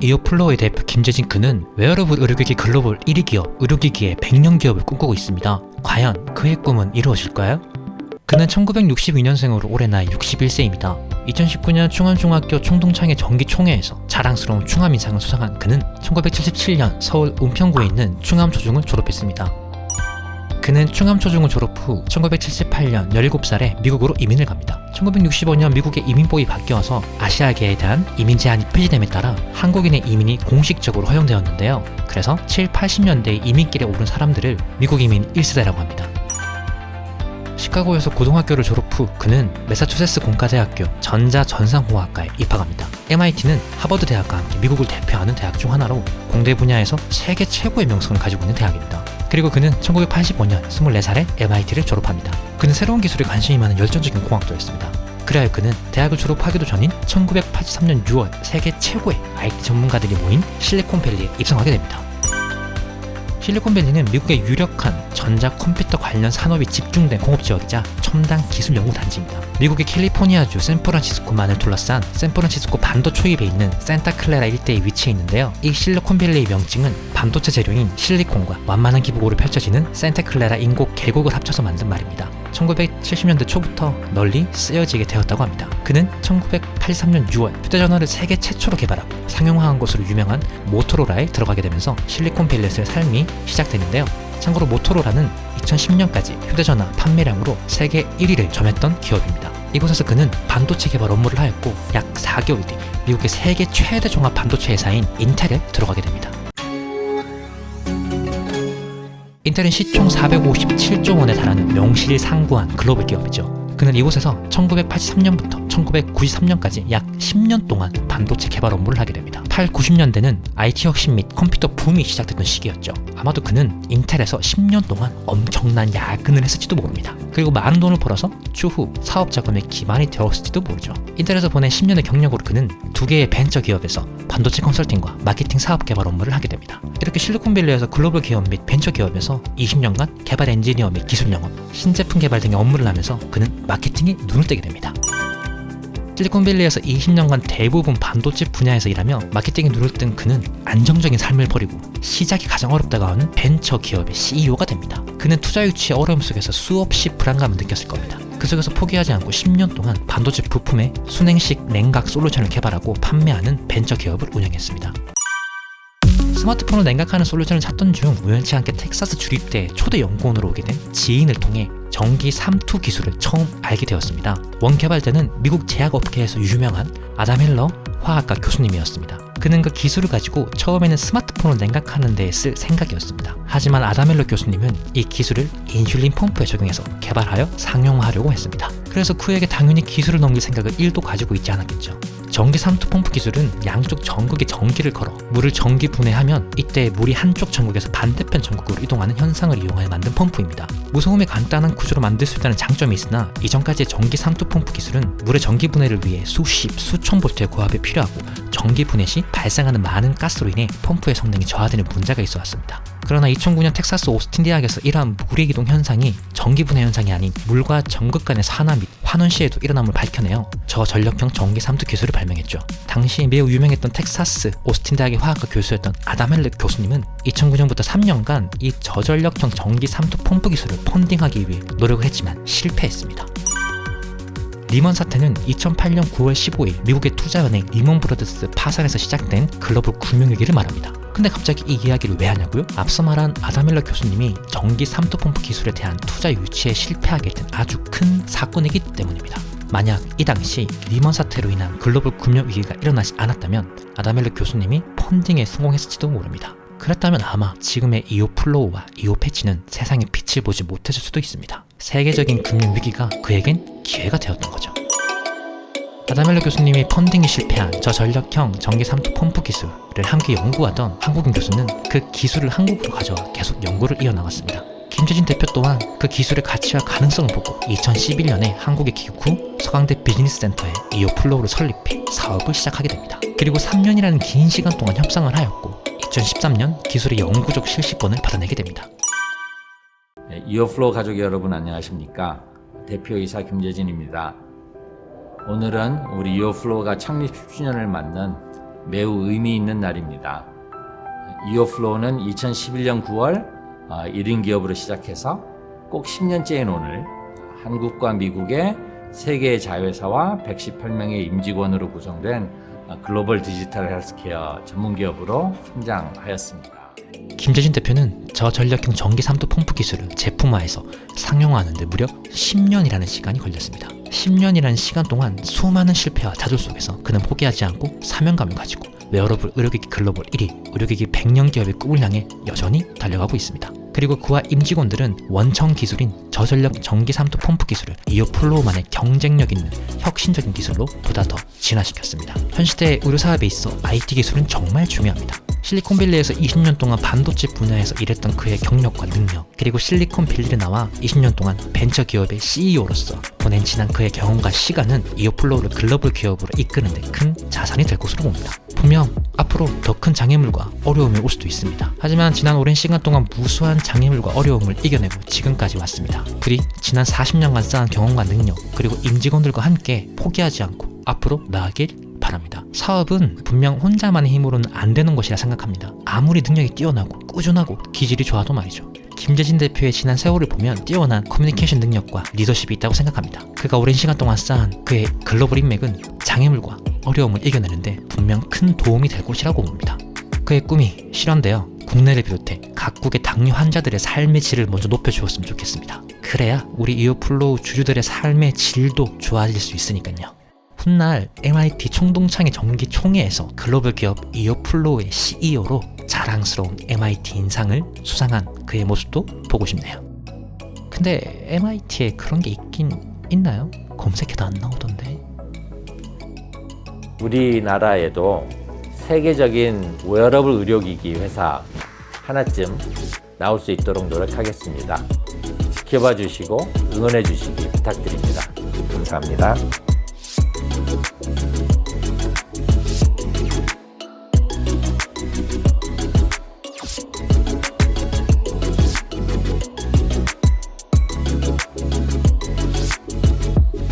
이어플로우의 대표 김재진 그는 웨어러블 의료기기 글로벌 1위 기업 의료기기의 100년 기업을 꿈꾸고 있습니다. 과연 그의 꿈은 이루어질까요? 그는 1962년생으로 올해 나이 61세입니다. 2019년 충암중학교 총동창회 정기총회에서 자랑스러운 충암인상을 수상한 그는 1977년 서울 은평구에 있는 충암초중을 졸업했습니다. 그는 충암초중을 졸업 후 1978년 17살에 미국으로 이민을 갑니다. 1965년 미국의 이민법이 바뀌어서 아시아계에 대한 이민 제한이 폐지됨에 따라 한국인의 이민이 공식적으로 허용되었는데요. 그래서 7, 80년대에 이민길에 오른 사람들을 미국 이민 1세대라고 합니다. 시카고에서 고등학교를 졸업 후 그는 매사추세츠 공과대학교 전자전상공학과에 입학합니다. MIT는 하버드 대학과 함께 미국을 대표하는 대학 중 하나로 공대 분야에서 세계 최고의 명성을 가지고 있는 대학입니다. 그리고 그는 1985년 24살에 MIT를 졸업합니다. 그는 새로운 기술에 관심이 많은 열정적인 공학도였습니다. 그래야 그는 대학을 졸업하기도 전인 1983년 6월 세계 최고의 IT 전문가들이 모인 실리콘밸리에 입성하게 됩니다. 실리콘밸리는 미국의 유력한 전자 컴퓨터 관련 산업이 집중된 공업지역이자 첨단 기술 연구 단지입니다. 미국의 캘리포니아주 샌프란시스코만을 둘러싼 샌프란시스코 반도 초입에 있는 산타클레라 일대에 위치해 있는데요. 이 실리콘밸리의 명칭은 반도체 재료인 실리콘과 완만한 기부고로 펼쳐지는 산타클레라 인공 계곡을 합쳐서 만든 말입니다. 1970년대 초부터 널리 쓰여지게 되었다고 합니다. 그는 1983년 6월 휴대전화를 세계 최초로 개발하고 상용화한 것으로 유명한 모토로라에 들어가게 되면서 실리콘밸리에서의 삶이 시작되는데요. 참고로 모토로라는 2010년까지 휴대전화 판매량으로 세계 1위를 점했던 기업입니다. 이곳에서 그는 반도체 개발 업무를 하였고 약 4개월 뒤 미국의 세계 최대 종합 반도체 회사인 인텔에 들어가게 됩니다. 인텔은 시총 457조 원에 달하는 명실상부한 글로벌 기업이죠. 그는 이곳에서 1983년부터 1993년까지 약 10년 동안 반도체 개발 업무를 하게 됩니다. 8, 90년대는 IT 혁신 및 컴퓨터 붐이 시작되던 시기였죠. 아마도 그는 인텔에서 10년 동안 엄청난 야근을 했을지도 모릅니다. 그리고 많은 돈을 벌어서 추후 사업 자금의 기반이 되었을지도 모르죠. 인텔에서 보낸 10년의 경력으로 그는 2개의 벤처 기업에서 반도체 컨설팅과 마케팅 사업 개발 업무를 하게 됩니다. 이렇게 실리콘밸리에서 글로벌 기업 및 벤처 기업에서 20년간 개발 엔지니어 및 기술 영업, 신제품 개발 등의 업무를 하면서 그는 마케팅에 눈을 뜨게 됩니다. 실리콘밸리에서 20년간 대부분 반도체 분야에서 일하며 마케팅에 눈을 뜬 그는 안정적인 삶을 버리고 시작이 가장 어렵다고 하는 벤처 기업의 CEO가 됩니다. 그는 투자 유치의 어려움 속에서 수없이 불안감을 느꼈을 겁니다. 그 속에서 포기하지 않고 10년 동안 반도체 부품의 순행식 냉각 솔루션을 개발하고 판매하는 벤처 기업을 운영했습니다. 스마트폰을 냉각하는 솔루션을 찾던 중 우연치 않게 텍사스 주립대에 초대 연구원으로 오게 된 지인을 통해 전기 삼투 기술을 처음 알게 되었습니다. 원 개발자는 미국 제약업계에서 유명한 아담 헬러 화학과 교수님이었습니다. 그는 그 기술을 가지고 처음에는 스마트폰을 냉각하는 데 쓸 생각이었습니다. 하지만 아담 헬러 교수님은 이 기술을 인슐린 펌프에 적용해서 개발하여 상용화하려고 했습니다. 그래서 그에게 당연히 기술을 넘길 생각을 1도 가지고 있지 않았겠죠. 전기 삼투 펌프 기술은 양쪽 전극에 전기를 걸어 물을 전기 분해하면 이때 물이 한쪽 전극에서 반대편 전극으로 이동하는 현상을 이용하여 만든 펌프입니다. 무서움에 간단한 구조로 만들 수 있다는 장점이 있으나 이전까지의 전기 삼투 펌프 기술은 물의 전기 분해를 위해 수십, 수천 볼트의 고압이 필요하고 전기 분해 시 발생하는 많은 가스로 인해 펌프의 성능이 저하되는 문제가 있어 왔습니다. 그러나 2009년 텍사스 오스틴 대학에서 이러한 물의 기동 현상이 전기 분해 현상이 아닌 물과 전극 간의 산화 및 환원 시에도 일어남을 밝혀내어 저전력형 전기 삼투 기술을 발명했죠. 당시 매우 유명했던 텍사스 오스틴 대학의 화학과 교수였던 아담 헬러 교수님은 2009년부터 3년간 이 저전력형 전기 삼투 펌프 기술을 펀딩하기 위해 노력을 했지만 실패했습니다. 리먼 사태는 2008년 9월 15일 미국의 투자은행 리먼 브러더스 파산에서 시작된 글로벌 금융위기를 말합니다. 근데 갑자기 이 이야기를 왜 하냐고요? 앞서 말한 아담 헬러 교수님이 전기 삼투 펌프 기술에 대한 투자 유치에 실패하게 된 아주 큰 사건이기 때문입니다. 만약 이 당시 리먼 사태로 인한 글로벌 금융위기가 일어나지 않았다면 아담 헬러 교수님이 펀딩에 성공했을지도 모릅니다. 그렇다면 아마 지금의 이오플로우와 이오패치는 세상에 빛을 보지 못했을 수도 있습니다. 세계적인 금융위기가 그에겐 기회가 되었던 거죠. 아담 헬러 교수님이 펀딩이 실패한 저전력형 전기 삼투 펌프 기술을 함께 연구하던 한국인 교수는 그 기술을 한국으로 가져와 계속 연구를 이어나갔습니다. 김재진 대표 또한 그 기술의 가치와 가능성을 보고 2011년에 한국에 귀국 후 서강대 비즈니스센터에 이오플로우를 설립해 사업을 시작하게 됩니다. 그리고 3년이라는 긴 시간 동안 협상을 하였고 2013년 기술의 영구적 실시권을 받아내게 됩니다. 이어플로우 가족 여러분 안녕하십니까? 대표이사 김재진입니다. 오늘은 우리 이어플로우가 창립 10주년을 맞는 매우 의미 있는 날입니다. 이어플로우는 2011년 9월 1인 기업으로 시작해서 꼭 10년째인 오늘 한국과 미국의 3개의 자회사와 118명의 임직원으로 구성된 글로벌 디지털 헬스케어 전문 기업으로 성장하였습니다. 김재진 대표는 저전력형 전기 삼투 펌프 기술을 제품화해서 상용화하는 데 무려 10년이라는 시간이 걸렸습니다. 10년이라는 시간 동안 수많은 실패와 좌절 속에서 그는 포기하지 않고 사명감을 가지고 웨어러블 의료기기 글로벌 1위, 의료기기 100년 기업의 꿈을 향해 여전히 달려가고 있습니다. 그리고 그와 임직원들은 원청 기술인 저전력 전기 삼투 펌프 기술을 이어플로우만의 경쟁력 있는 혁신적인 기술로 보다 더 진화시켰습니다. 현 시대의 의료 사업에 있어 IT 기술은 정말 중요합니다. 실리콘밸리에서 20년 동안 반도체 분야에서 일했던 그의 경력과 능력, 그리고 실리콘밸리를 나와 20년 동안 벤처 기업의 CEO로서 보낸 지난 그의 경험과 시간은 이어플로우를 글로벌 기업으로 이끄는 데 큰 자산이 될 것으로 봅니다. 분명 앞으로 더 큰 장애물과 어려움이 올 수도 있습니다. 하지만 지난 오랜 시간 동안 무수한 장애물과 어려움을 이겨내고 지금까지 왔습니다. 부디 지난 40년간 쌓은 경험과 능력, 그리고 임직원들과 함께 포기하지 않고 앞으로 나아길 바랍니다. 사업은 분명 혼자만의 힘으로는 안 되는 것이라 생각합니다. 아무리 능력이 뛰어나고 꾸준하고 기질이 좋아도 말이죠. 김재진 대표의 지난 세월을 보면 뛰어난 커뮤니케이션 능력과 리더십이 있다고 생각합니다. 그가 오랜 시간 동안 쌓은 그의 글로벌 인맥은 장애물과 어려움을 이겨내는데 분명 큰 도움이 될 것이라고 봅니다. 그의 꿈이 실현되어 국내를 비롯해 각국의 당뇨 환자들의 삶의 질을 먼저 높여주었으면 좋겠습니다. 그래야 우리 이어플로우 주주들의 삶의 질도 좋아질 수 있으니까요. 훗날 MIT 총동창회 정기 총회에서 글로벌 기업 이어플로우의 CEO로 자랑스러운 MIT 인상을 수상한 그의 모습도 보고 싶네요. 근데 MIT에 그런 게 있긴 있나요? 검색해도 안 나오던데. 우리나라에도 세계적인 웨어러블 의료기기 회사 하나쯤 나올 수 있도록 노력하겠습니다. 지켜봐 주시고 응원해 주시기 부탁드립니다. 감사합니다.